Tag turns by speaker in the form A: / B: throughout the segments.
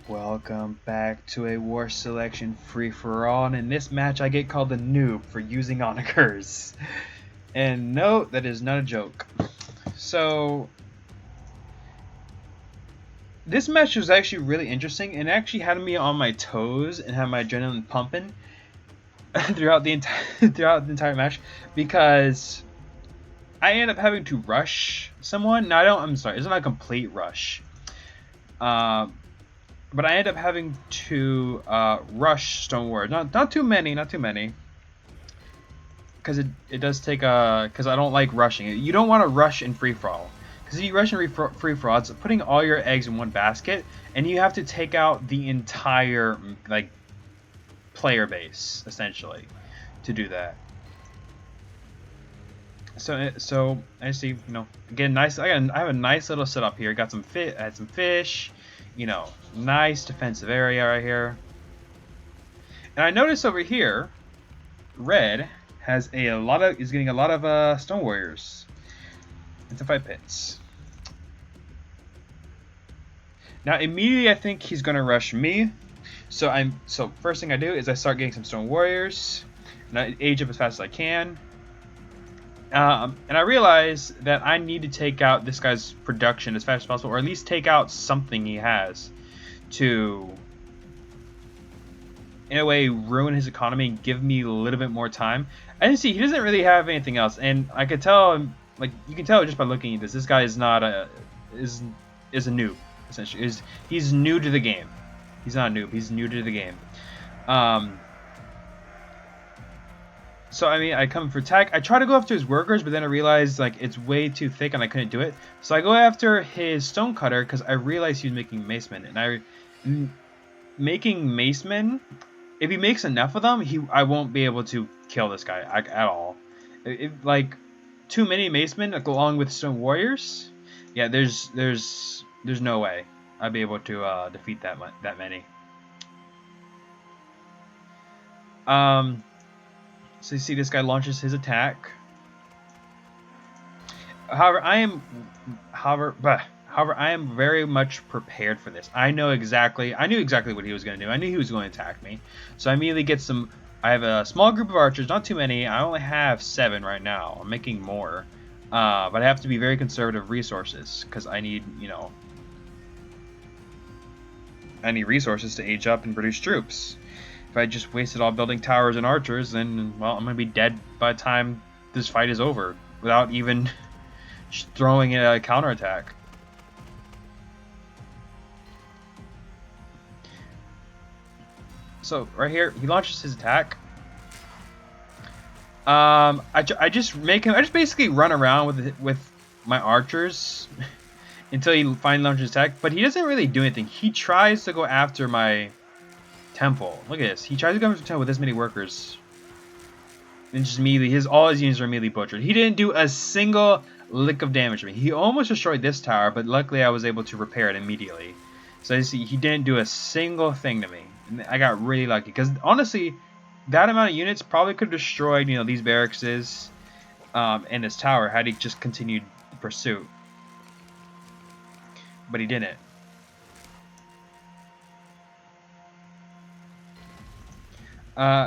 A: Welcome back to a War Selection free-for-all, and in this match I get called the Noob for using Onagers. And no, that is not a joke. So, this match was actually really interesting, and actually had me on my toes and had my adrenaline pumping throughout the entire match, because I ended up having to rush someone. Now I'm sorry, it's not a complete rush. But I end up having to rush Stone Warriors. Not too many, because it does take because I don't like rushing. You don't want to rush in free for all, because if you rush in free for all, it's putting all your eggs in one basket, and you have to take out the entire player base essentially to do that. So I see, again, nice. I have a nice little setup here. Got some I had some fish, nice defensive area right here. And I notice over here, red is getting a lot of Stone Warriors into fight pits. Now immediately I think he's gonna rush me. So first thing I do is I start getting some Stone Warriors, and I age up as fast as I can. And I realize that I need to take out this guy's production as fast as possible, or at least take out something he has to, in a way, ruin his economy and give me a little bit more time. I didn't see, he doesn't really have anything else, and I could tell, you can tell just by looking at this. This guy is not is a noob, essentially. He's new to the game. He's not a noob. He's new to the game. So I mean, I come for attack. I try to go after his workers, but then I realized it's way too thick and I couldn't do it. So I go after his stonecutter because I realized he was making macemen, and making macemen. If he makes enough of them, I won't be able to kill this guy at all. Too many macemen along with stone warriors. Yeah, there's no way I'd be able to defeat that many. So you see this guy launches his attack. However, I am very much prepared for this. I knew exactly what he was going to do. I knew he was going to attack me. So I immediately get some. I have a small group of archers, not too many. I only have 7 right now. I'm making more, but I have to be very conservative resources because I need, I need resources to age up and produce troops. If I just wasted all building towers and archers, then, well, I'm going to be dead by the time this fight is over without even throwing a counterattack. So right here, he launches his attack. I just basically run around with my archers until he finally launches his attack, but he doesn't really do anything. He tries to go after my temple. Look at this. He tries to go after the temple with this many workers, and just immediately all his units are immediately butchered. He didn't do a single lick of damage to me. He almost destroyed this tower, but luckily I was able to repair it immediately. So you see, he didn't do a single thing to me. And I got really lucky, because honestly, that amount of units probably could have destroyed, these barracks and this tower had he just continued pursuit. But he didn't.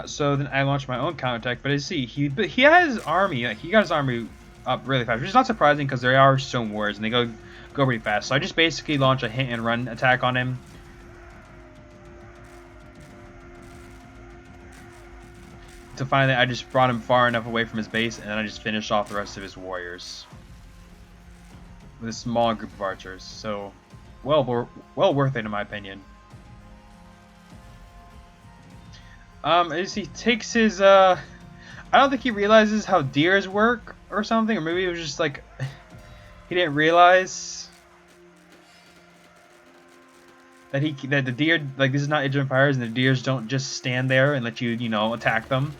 A: So then I launched my own counterattack, but as you see, he has his army. He got his army up really fast, which is not surprising because there are stone wars and they go pretty fast. So I just basically launch a hit and run attack on him. To finally, I just brought him far enough away from his base, and then I just finished off the rest of his warriors with a small group of archers. So, well worth it in my opinion. As he takes his, I don't think he realizes how deers work or something, or maybe it was just he didn't realize that the deer, this is not Age of Empires, and the deers don't just stand there and let you, attack them.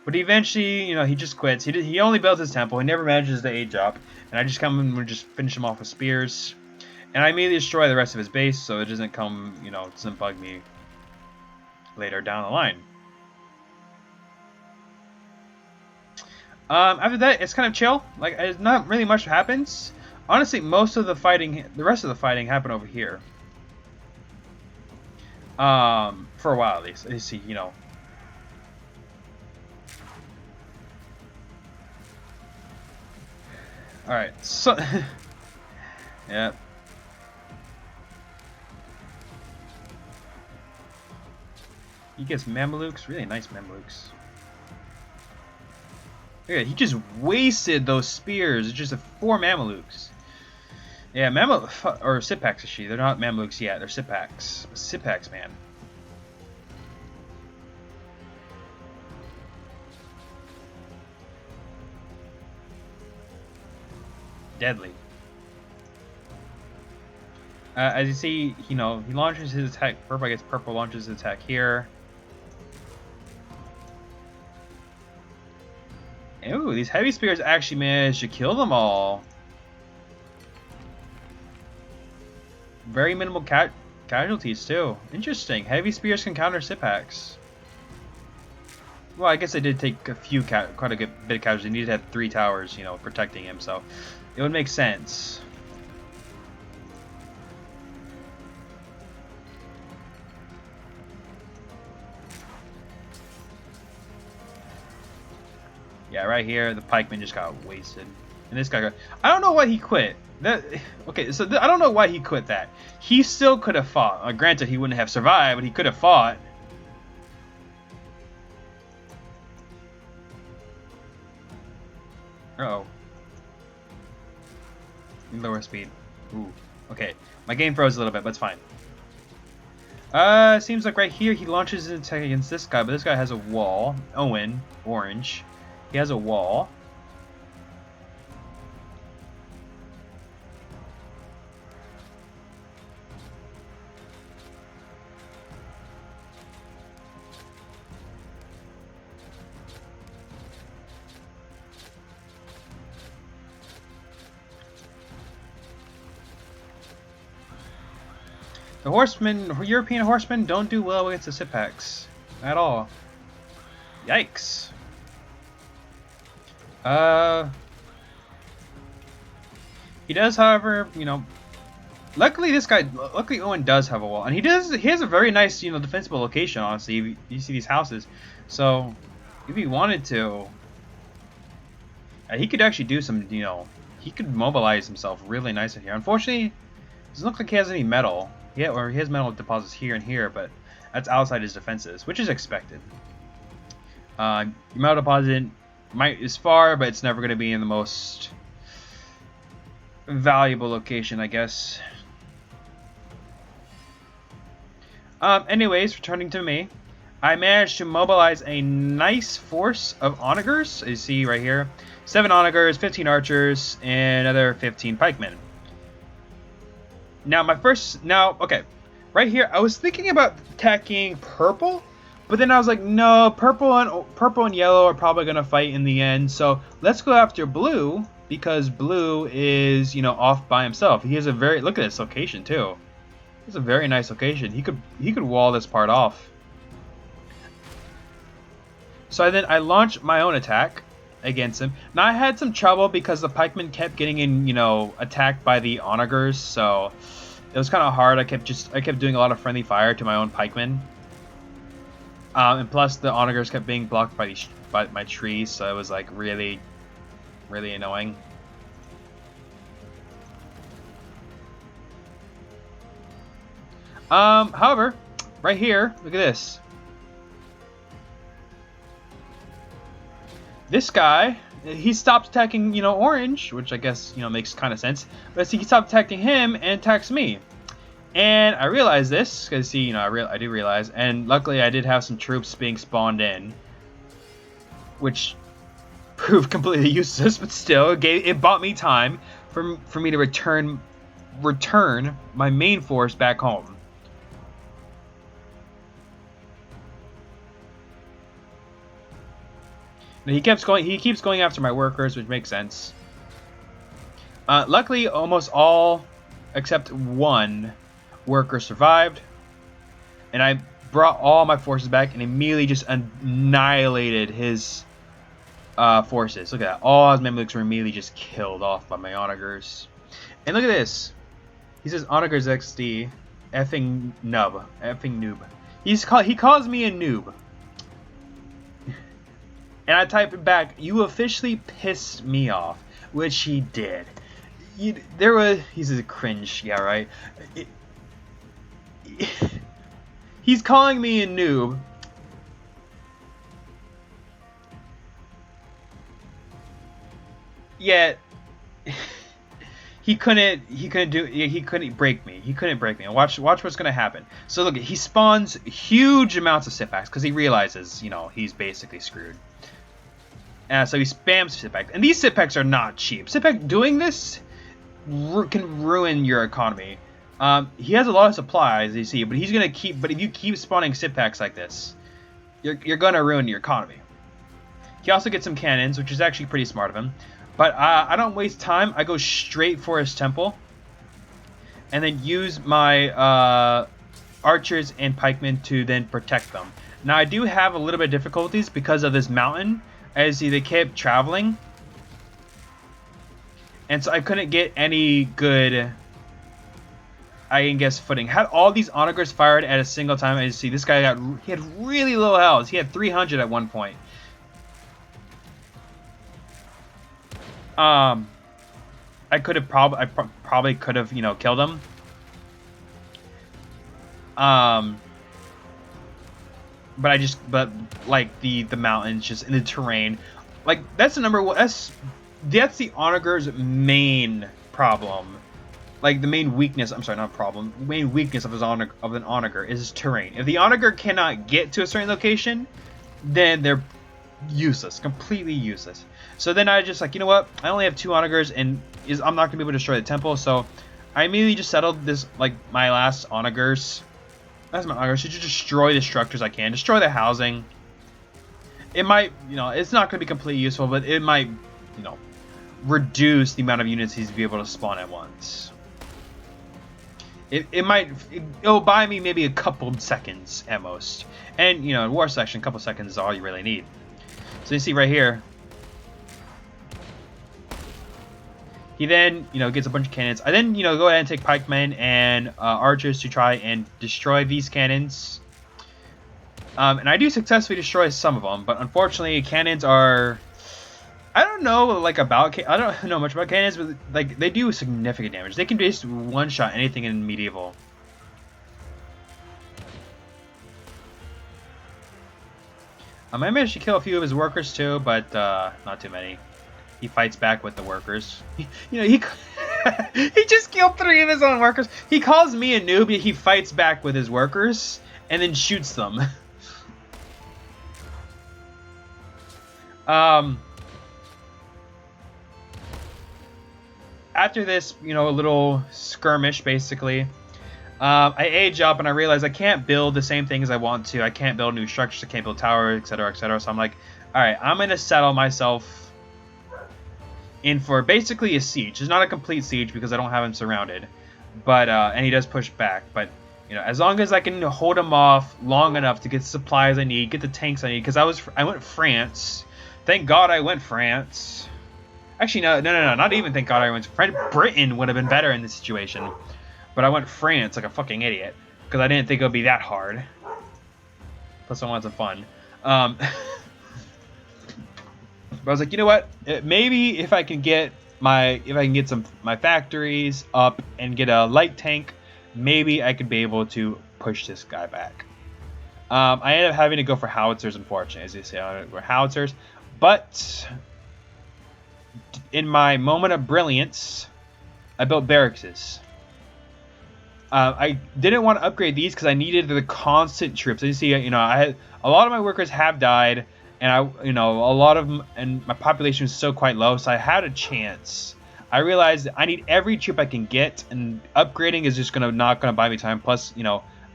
A: But eventually, he just quits. He only builds his temple. He never manages to age up, and I just come in and just finish him off with spears. And I immediately destroy the rest of his base, so it doesn't doesn't bug me later down the line. After that, it's kind of chill. Not really much happens. Honestly, most of the fighting, the rest of the fighting happened over here. For a while at least. You see, you know. All right, so yeah. He gets Mamelukes, really nice Mamelukes. Yeah, he just wasted those spears. It's just 4 Mamelukes. Yeah, or Sipaks is she. They're not Mamelukes yet. They're Sipaks. Sipaks, man. Deadly. As you see, you know, he launches his attack. Purple, I guess purple launches his attack here. Ooh, these heavy spears actually managed to kill them all. Very minimal casualties too. Interesting. Heavy spears can counter Sipaks. Well, I guess they did take a few, quite a good bit of casualties. He needed to have 3 towers, you know, protecting him, so it would make sense. Yeah, right here, the pikeman just got wasted. And this guy got... I don't know why he quit. Okay, so I don't know why he quit that. He still could have fought. Granted, he wouldn't have survived, but he could have fought. Uh-oh. Lower speed. Ooh. Okay. My game froze a little bit, but it's fine. Seems like right here he launches his attack against this guy, but this guy has a wall. Owen, orange. He has a wall. The horsemen, European horsemen, don't do well against the Sipaks at all. Yikes. He does, however, you know, luckily Owen does have a wall, and he has a very nice, you know, defensible location, honestly. You see these houses, so if he wanted to, he could actually do some, you know, he could mobilize himself really nice in here. Unfortunately, it doesn't look like he has any metal. Yeah, or he has metal deposits here and here, but that's outside his defenses, which is expected. Your metal deposit is far, but it's never going to be in the most valuable location, I guess. Anyways, returning to me, I managed to mobilize a nice force of Onagers. As you see right here, 7 Onagers, 15 archers, and another 15 pikemen. Now, okay, right here, I was thinking about attacking purple, but then I was like, no, purple and yellow are probably gonna fight in the end. So let's go after blue, because blue is, you know, off by himself. He has a very, look at this location too. It's a very nice location. He could wall this part off. So then I launched my own attack against him. Now I had some trouble because the pikemen kept getting in, you know, attacked by the onagers, so it was kind of hard. I kept doing a lot of friendly fire to my own pikemen, and plus the onagers kept being blocked by my trees, so it was like really, really annoying. However, right here, look at this. This guy, he stopped attacking, you know, orange, which I guess, you know, makes kind of sense. But see, he stopped attacking him and attacks me. And I realized this, because see, you know, I do realize, and luckily I did have some troops being spawned in, which proved completely useless, but still, it bought me time for me to return my main force back home. He keeps going after my workers, which makes sense. Luckily, almost all except one worker survived, and I brought all my forces back and immediately just annihilated his forces. Look at that. All his Mamluks were immediately just killed off by my onagers. And look at this. He says Onagers XD, effing nub, effing noob. He calls me a noob. And I type it back, you officially pissed me off, which he did. He says cringe, yeah, right? He's calling me a noob. Yet he couldn't break me. He couldn't break me. And watch what's gonna happen. So look, he spawns huge amounts of sit packs because he realizes, he's basically screwed. So he spams sit packs, and these sit packs are not cheap. Sit pack doing this can ruin your economy. He has a lot of supplies, you see, but he's gonna keep. But if you keep spawning sit packs like this, you're gonna ruin your economy. He also gets some cannons, which is actually pretty smart of him. But I don't waste time. I go straight for his temple, and then use my archers and pikemen to then protect them. Now I do have a little bit of difficulties because of this mountain. As you see, they kept traveling, and so I couldn't get any good, I guess, footing. Had all these onagers fired at a single time. As you see, this guy he had really low health. He had 300 at one point. I could have probably could have killed him. But like the mountains, just in the terrain, like that's the number one. That's the Onagers' main problem. Like the main weakness. I'm sorry, not problem. Main weakness of an Onager is his terrain. If the Onager cannot get to a certain location, then they're useless, completely useless. So then I just like, you know what? I only have 2 Onagers, and I'm not gonna be able to destroy the temple. So I immediately just settled this, like my last Onagers. That's my Onagers. To just destroy the structures I can, destroy the housing. It might, it's not gonna be completely useful, but it might, reduce the amount of units he's be able to spawn at once. It'll buy me maybe a couple seconds at most. And, in war section, a couple seconds is all you really need. So you see right here, he then, gets a bunch of cannons. I then, go ahead and take pikemen and archers to try and destroy these cannons. And I do successfully destroy some of them, but unfortunately, cannons are... I don't know, I don't know much about cannons, but like they do significant damage. They can just one-shot anything in medieval. I managed to kill a few of his workers too, but not too many. He fights back with the workers. He he just killed 3 of his own workers. He calls me a noob, yet he fights back with his workers and then shoots them. After this, a little skirmish, basically, I age up and I realize I can't build the same things I want to. I can't build new structures. I can't build towers, etc., etc. So I'm like, all right, I'm going to settle myself in for basically a siege. It's not a complete siege because I don't have him surrounded, but and he does push back. But as long as I can hold him off long enough to get the supplies I need, get the tanks I need, because I went France. Thank God I went France. Actually, no, not even thank God I went France. Britain would have been better in this situation. But I went France like a fucking idiot. Because I didn't think it would be that hard. Plus I wanted some fun. But I was like, you know what? Maybe if I can get my factories up and get a light tank, maybe I could be able to push this guy back. I ended up having to go for howitzers, unfortunately, as you say, for howitzers. But in my moment of brilliance, I built barracks. I didn't want to upgrade these because I needed the constant troops. As you see, I had a lot of my workers have died, and a lot of them, and my population was still quite low, so I had a chance. I realized I need every troop I can get, and upgrading is just not gonna buy me time. Plus,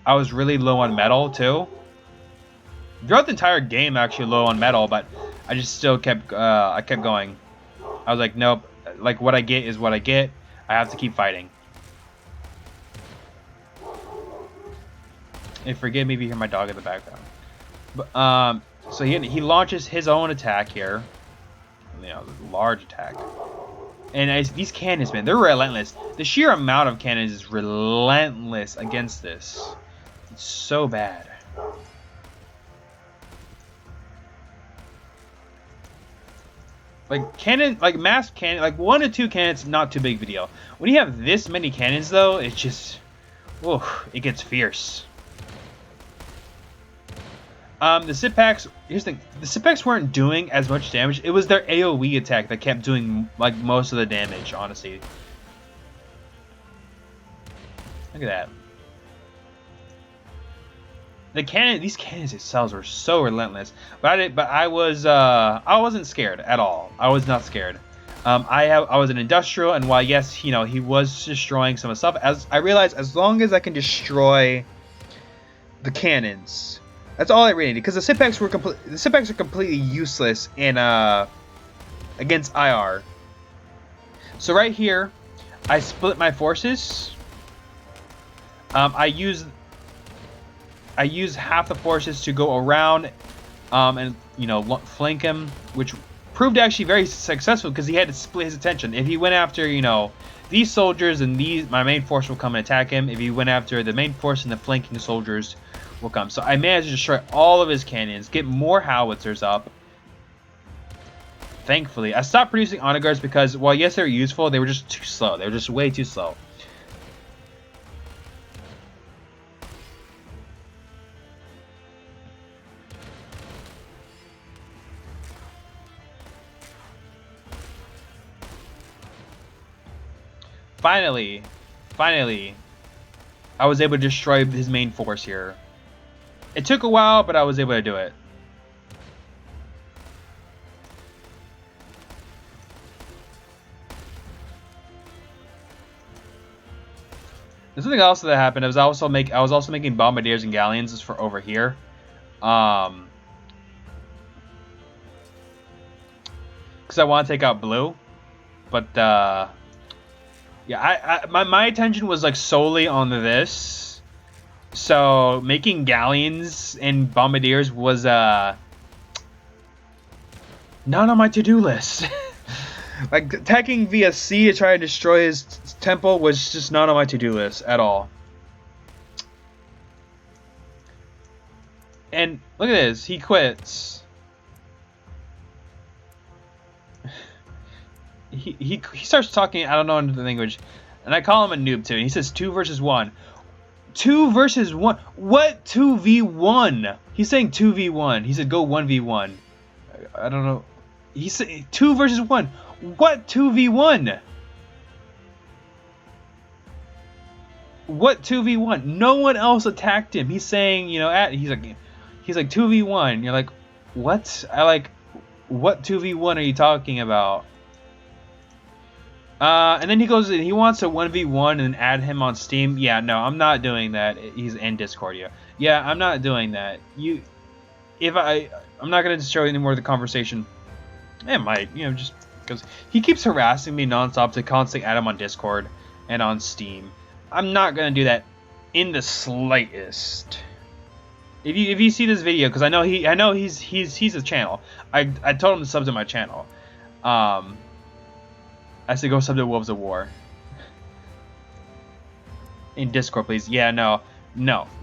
A: I was really low on metal too. Throughout the entire game, actually low on metal, but I just still kept going. I was like, nope. Like what I get is what I get. I have to keep fighting. And forgive me if you hear my dog in the background. But so he launches his own attack here. Large attack. And these cannons, man, they're relentless. The sheer amount of cannons is relentless against this. It's so bad. Like cannon, like mass cannon, like 1 to 2 cannons, not too big of a deal. When you have this many cannons, though, it's just, oh, it gets fierce. The sit packs. Here's the thing: the sit packs weren't doing as much damage. It was their AOE attack that kept doing like most of the damage. Honestly, look at that. These cannons themselves were so relentless. But I wasn't scared at all. I was not scared. I was an industrial, and while yes, he was destroying some of the stuff. As I realized, as long as I can destroy the cannons, that's all I really needed. Because the sit packs are completely useless in against IR. So right here, I split my forces. I use half the forces to go around and flank him, which proved actually very successful because he had to split his attention. If he went after these soldiers, and my main force will come and attack him. If he went after the main force, and the flanking soldiers will come. So I managed to destroy all of his cannons, get more howitzers up. Thankfully, I stopped producing Onagers because, while yes, they were useful, they were just too slow. They were just way too slow. Finally, I was able to destroy his main force here. It took a while, but I was able to do it. There's something else that happened. I was also making bombardiers and galleons for over here. Because I want to take out blue, but yeah, my attention was like solely on this, so making galleons and bombardiers was not on my to-do list. Like attacking via sea to try to destroy his temple was just not on my to-do list at all. And look at this, he quits. He starts talking, I don't know the language, and I call him a noob too, and he says 2 versus 1. 2 versus 1? What 2v1? He's saying 2v1. He said go 1v1. I don't know. He said 2 versus 1. What 2v1? What 2v1? No one else attacked him. He's saying, he's like 2v1. You're like, what? What 2v1 are you talking about? And then he goes, he wants a 1v1 and add him on Steam. Yeah, no, I'm not doing that. He's in Discord, yeah. Yeah, I'm not doing that. I'm not going to destroy any more of the conversation. It might, just because he keeps harassing me nonstop to constantly add him on Discord and on Steam. I'm not going to do that in the slightest. If you see this video, because I know he's a channel. I told him to sub to my channel. I said go sub to Wolves of War. In Discord, please. Yeah, no.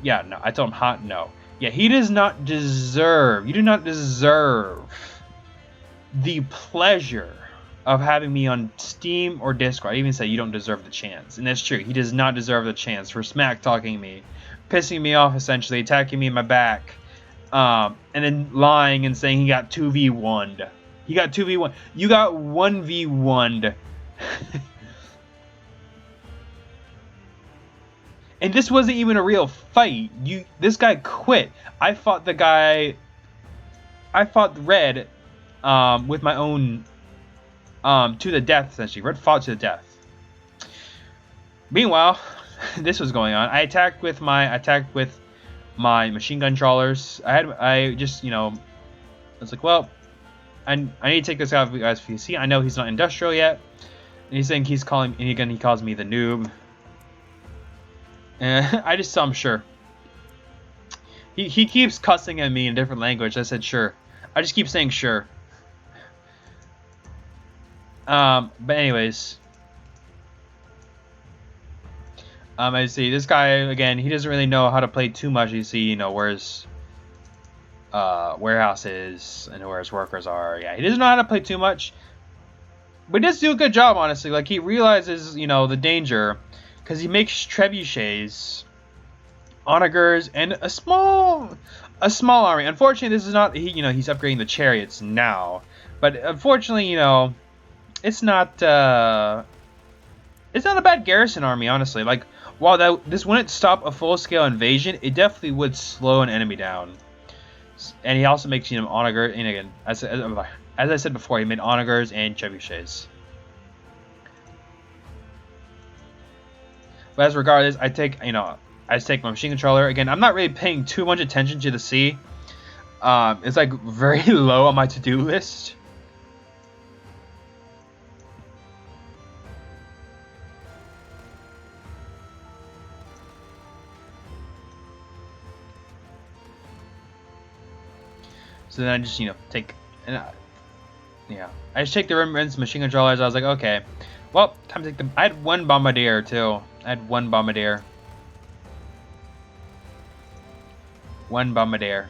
A: Yeah, no. I told him hot no. Yeah, he does not deserve. You do not deserve the pleasure of having me on Steam or Discord. I even said you don't deserve the chance. And that's true. He does not deserve the chance for smack talking me. Pissing me off, essentially. Attacking me in my back. And then lying and saying he got 2v1'd. He got 2v1. You got 1v1'd. And this wasn't even a real fight. This guy quit. I fought the guy. I fought Red with my own to the death, essentially. Red fought to the death. Meanwhile, this was going on. I attacked with my machine gun trawlers. I was like, well, I need to take this out of you guys. If you see, I know he's not industrial yet. And he's saying he calls me the noob. And I just tell him sure. He keeps cussing at me in a different language. I said sure. I just keep saying sure. But anyways, I see this guy again. He doesn't really know how to play too much. You see, where's warehouses and where his workers are. Yeah, he doesn't know how to play too much, but he does do a good job, honestly. Like, he realizes, the danger, because he makes trebuchets, onagers, and a small army. Unfortunately, this is not he's upgrading the chariots now, but unfortunately, it's not a bad garrison army, honestly. Like, while this wouldn't stop a full-scale invasion, it definitely would slow an enemy down. And he also makes onager, and again, as I said before, he made onagers and trebuchets. But as regardless, I take my machine controller. Again, I'm not really paying too much attention to the sea. It's like very low on my to-do list. So then I just take I just take the remnants machine controllers. I was like, okay, well, time to take them. I had one bombardier too. I had one bombardier. One bombardier.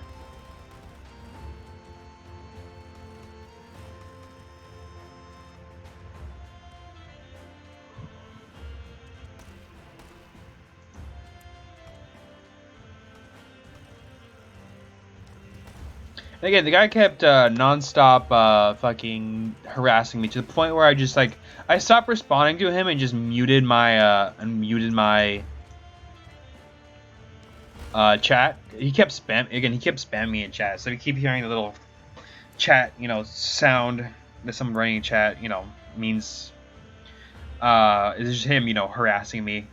A: And again, the guy kept non-stop fucking harassing me to the point where I stopped responding to him and just muted my chat. He kept spamming me in chat, so we keep hearing the little chat, sound that someone running in chat, means it's just him, harassing me.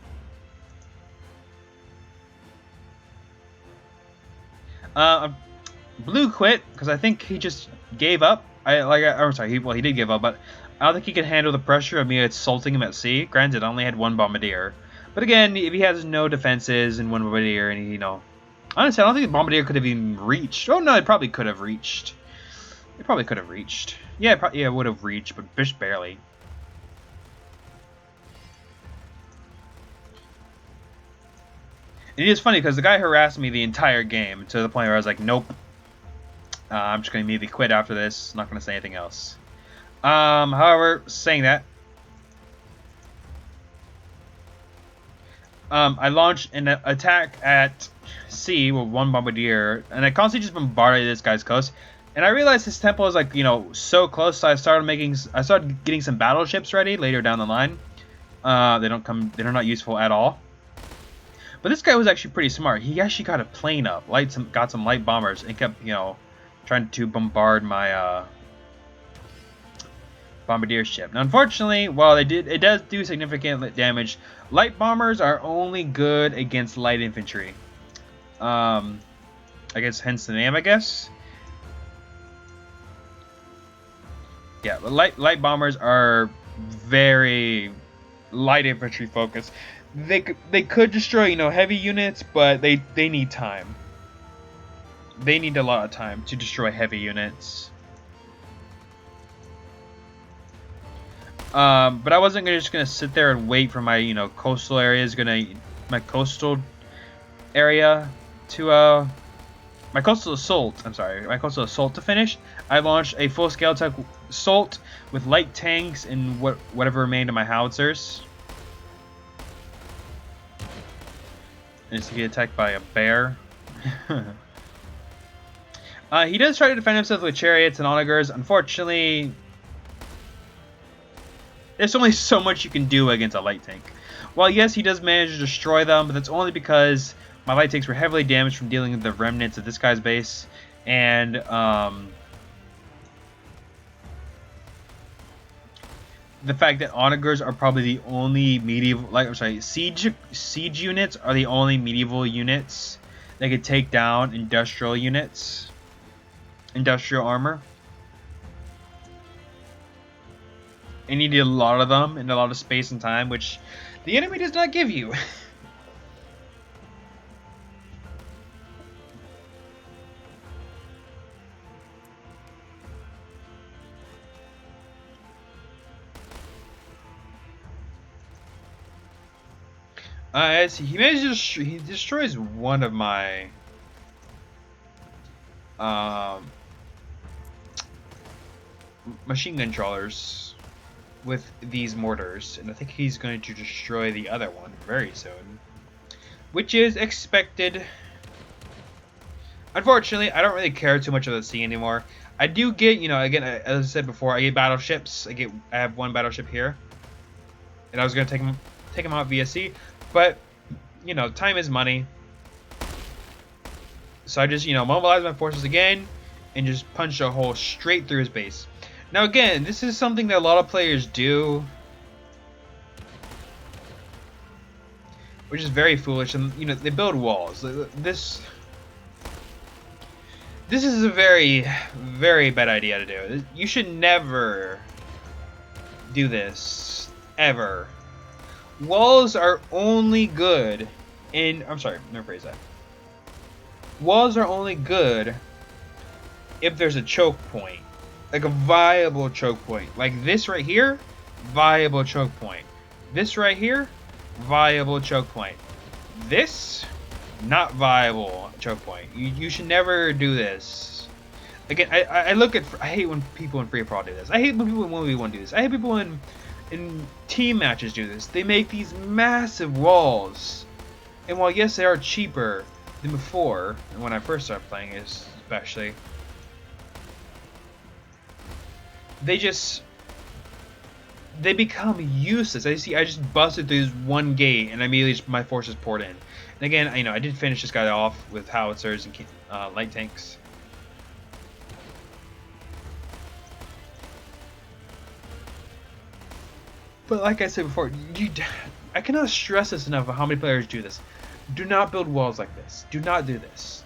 A: Blue quit because I think he just gave up. I'm sorry. He did give up, but I don't think he could handle the pressure of me assaulting him at sea. Granted, I only had one bombardier, but again, if he has no defenses and one bombardier, and honestly, I don't think the bombardier could have even reached. Oh no, it probably could have reached. It probably could have reached. Yeah, it would have reached, but just barely. It is funny because the guy harassed me the entire game to the point where I was like, nope. I'm just going to immediately quit after this. Not going to say anything else. However, saying that, I launched an attack at sea with one bombardier, and I constantly just bombarded this guy's coast. And I realized his temple is so close, so I started getting some battleships ready later down the line. They're not useful at all. But this guy was actually pretty smart. He actually got a plane up, got some light bombers, and kept trying to bombard my bombardier ship. Now, unfortunately, while it does do significant damage, light bombers are only good against light infantry. I guess hence the name, I guess. Yeah, but light bombers are very light infantry focused. They could destroy heavy units, but they need time. They need a lot of time to destroy heavy units. But I wasn't just gonna sit there and wait for my coastal areas. My coastal area to my coastal assault. I'm sorry, my coastal assault to finish. I launched a full-scale assault with light tanks and whatever remained of my howitzers. And just to get attacked by a bear. He does try to defend himself with chariots and onagers. Unfortunately, there's only so much you can do against a light tank. Well, yes, he does manage to destroy them, but that's only because my light tanks were heavily damaged from dealing with the remnants of this guy's base. And, the fact that onagers are probably the only medieval, siege units are the only medieval units that could take down industrial units, industrial armor. And you need a lot of them in a lot of space and time, which the enemy does not give you. He manages he destroys one of my um, machine gun trawlers with these mortars, and I think he's going to destroy the other one very soon, which is expected. Unfortunately, I don't really care too much of the sea anymore. I do get, again, as I said before, I get battleships. I have one battleship here, and I was gonna take him out via sea, but time is money. So I just, mobilize my forces again and just punch a hole straight through his base. Now again, this is something that a lot of players do, which is very foolish, and they build walls. This is a very, very bad idea to do. You should never do this, ever. Walls are only good in... I'm sorry, let me rephrase that. Walls are only good if there's a choke point. Like a viable choke point. Like this right here, viable choke point. This right here, viable choke point. This, not viable choke point. You should never do this. Again, I hate when people in free for all do this. I hate when people in 1v1 do this. I hate people in team matches do this. They make these massive walls. And while yes, they are cheaper than before, and when I first started playing it especially, they become useless. I just busted through this one gate and immediately my forces poured in. And again, I did finish this guy off with howitzers and light tanks. But like I said before, I cannot stress this enough of how many players do this. Do not build walls like this. Do not do this.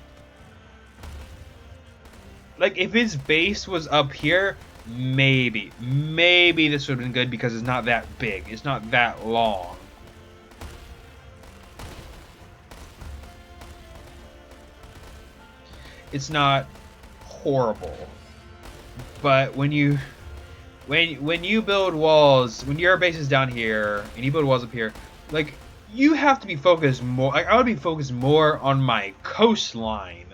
A: Like, if his base was up here, maybe this would have been good because it's not that big. It's not that long. It's not horrible. But when you build walls, when your base is down here and you build walls up here, like, you have to be focused more. Like, I would be focused more on my coastline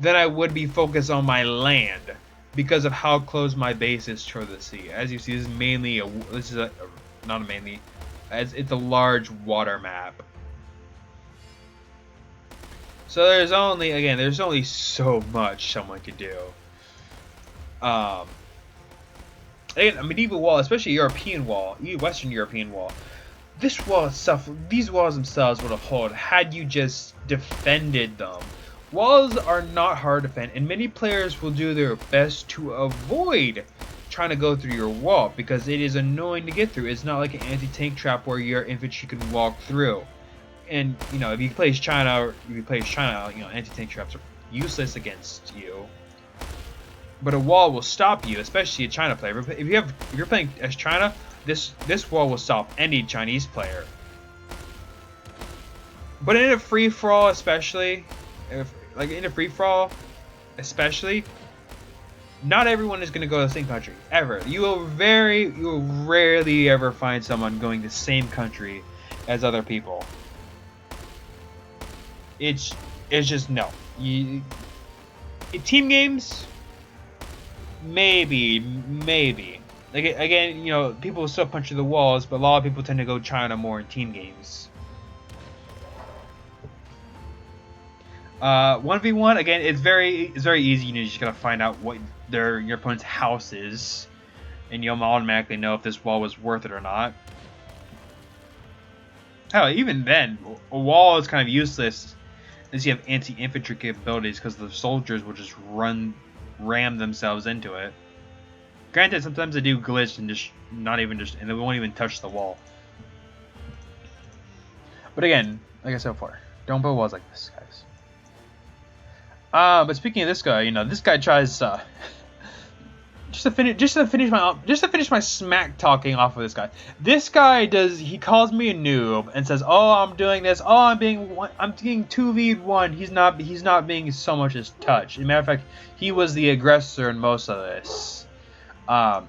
A: than I would be focused on my land because of how close my base is to the sea. As you see, this is mainly it's a large water map. So there's only so much someone could do. Again, a medieval wall, especially a European wall, Western European wall. These walls themselves would have held had you just defended them. Walls are not hard to defend, and many players will do their best to avoid trying to go through your wall because it is annoying to get through. It's not like an anti-tank trap where your infantry can walk through. And if you play as China, anti-tank traps are useless against you. But a wall will stop you, especially a China player. If you're playing as China, this wall will stop any Chinese player. But in a free for all, especially, not everyone is going to go to the same country ever. You will rarely ever find someone going the same country as other people. It's just no. In team games, maybe. Like, again, people will still punch through the walls, but a lot of people tend to go China more in team games. 1v1, again, it's very easy. You just gotta find out what your opponent's house is, and you'll automatically know if this wall was worth it or not. Hell, even then, a wall is kind of useless as you have anti-infantry capabilities because the soldiers will just ram themselves into it. Granted, sometimes they do glitch and and they won't even touch the wall. But again, like I said before, don't build walls like this, guys. But speaking of this guy, this guy tries just to finish my smack talking off of this guy. This guy he calls me a noob and says, "Oh, I'm doing this. Oh, I'm being 2v1." He's not being so much as touched. As a matter of fact, he was the aggressor in most of this.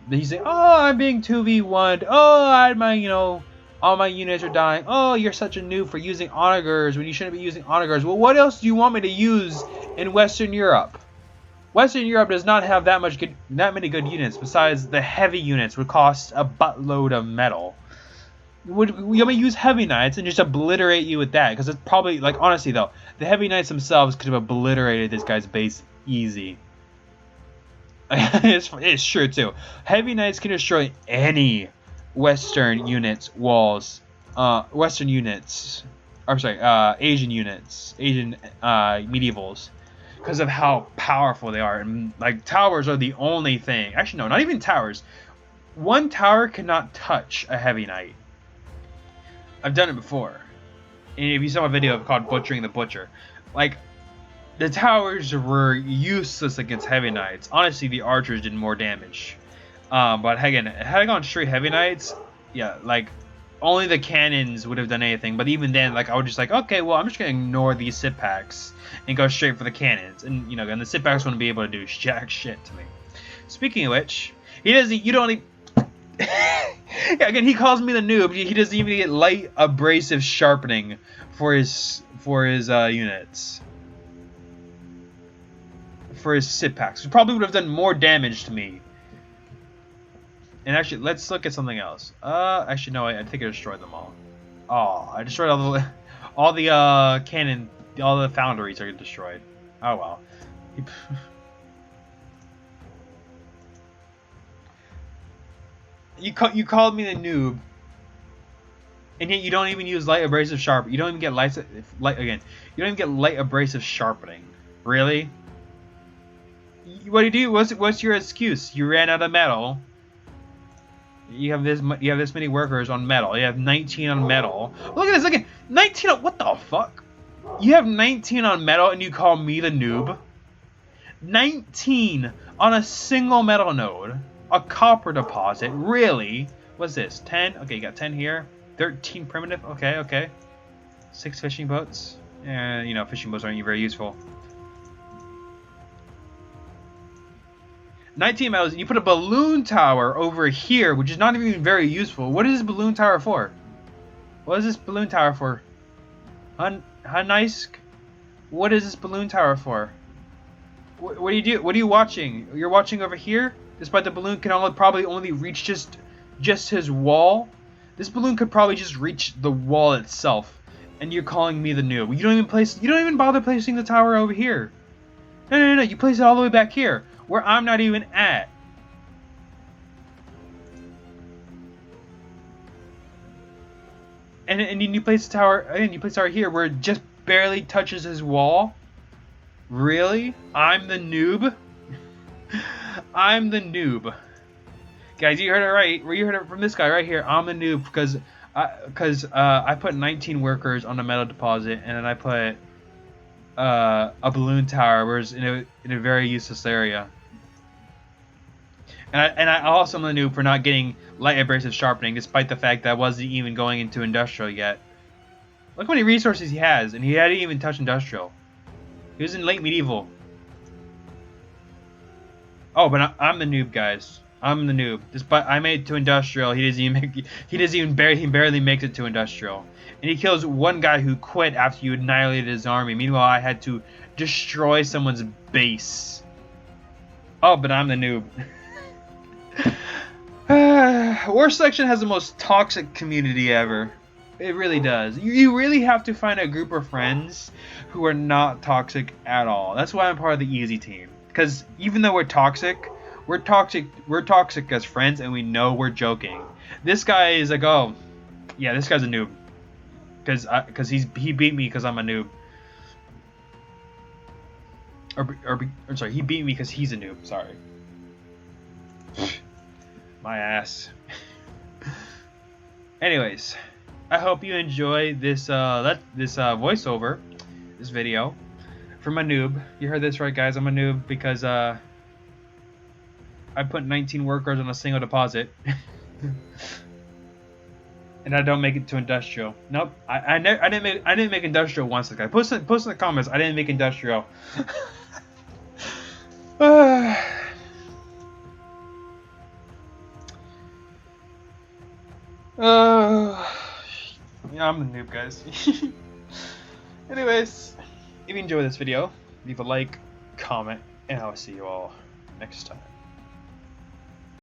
A: He's like, "Oh, I'm being 2v1'd. Oh, I had my All my units are dying. Oh, you're such a noob for using Onagers when you shouldn't be using Onagers. Well, what else do you want me to use in Western Europe? Western Europe does not have that many good units. Besides, the heavy units would cost a buttload of metal. Would you want me to use heavy knights and just obliterate you with that? Because it's probably, like, honestly though, the heavy knights themselves could have obliterated this guy's base easy. It's true too. Heavy knights can destroy any Western units walls. Western units. I'm sorry. Asian units. Asian medievals, because of how powerful they are. And like towers are the only thing. Actually, no, not even towers. One tower cannot touch a heavy knight. I've done it before. And if you saw my video called Butchering the Butcher, like, the towers were useless against heavy knights. Honestly, the archers did more damage. But again, had I gone straight heavy knights, yeah, like, only the cannons would have done anything. But even then, like, I would just like, okay, well, I'm just gonna ignore these sit packs and go straight for the cannons. And, you know, and the sit packs wouldn't be able to do jack shit to me. Speaking of which, he doesn't, you don't even... Yeah, again, he calls me the noob. He doesn't even get light abrasive sharpening for his units. For his sit packs. He probably would have done more damage to me. And actually, let's look at something else. Actually, no, I think I destroyed them all. Oh, I destroyed all the cannon, all the foundries are destroyed. Oh well. You called me the noob, and yet you don't even use light abrasive sharp. You don't even get light again. You don't even get light abrasive sharpening. Really? What do you do? What's your excuse? You ran out of metal. You have this many workers on metal. You have 19 on metal. Look at this again. 19 on, what the fuck? You have 19 on metal and you call me the noob? 19 on a single metal node. A copper deposit. Really? What's this? 10? Okay, you got 10 here. 13 primitive. Okay. 6 fishing boats. And, you know, fishing boats aren't very useful. 19 metals. You put a balloon tower over here, which is not even very useful. What is this balloon tower for? What is this balloon tower for? Hanaisk? What is this balloon tower for? What do you do? What are you watching? You're watching over here? Despite the balloon can probably only reach just his wall. This balloon could probably just reach the wall itself. And you're calling me the noob. You don't even bother placing the tower over here. No. You place it all the way back here, where I'm not even at. And you place the tower, and you place the tower here where it just barely touches his wall. Really? I'm the noob? I'm the noob. Guys, you heard it right. You heard it from this guy right here. I'm the noob because I put 19 workers on a metal deposit, and then I put a balloon tower, whereas in a very useless area. And I also am the noob for not getting light abrasive sharpening, despite the fact that I wasn't even going into industrial yet. Look how many resources he has, and he hadn't even touched industrial. He was in late medieval. Oh, but I'm the noob, guys. I'm the noob. Despite I made it to industrial, he barely makes it to industrial, and he kills one guy who quit after you annihilated his army. Meanwhile, I had to destroy someone's base. Oh, but I'm the noob. War Selection has the most toxic community ever. It really does. You really have to find a group of friends who are not toxic at all. That's why I'm part of the easy team. Because even though we're toxic as friends, and we know we're joking. This guy is like, oh, yeah, this guy's a noob. Because he beat me because I'm a noob. Or sorry, he beat me because he's a noob. Sorry. My ass. Anyways, I hope you enjoy this voiceover, this video, from a noob. You heard this right, guys. I'm a noob because I put 19 workers on a single deposit, and I don't make it to industrial. Nope, I didn't make industrial once. Guys, post in the comments. I didn't make industrial. Yeah, I'm the noob, guys. Anyways, if you enjoyed this video, leave a like, comment, and I'll see you all next time.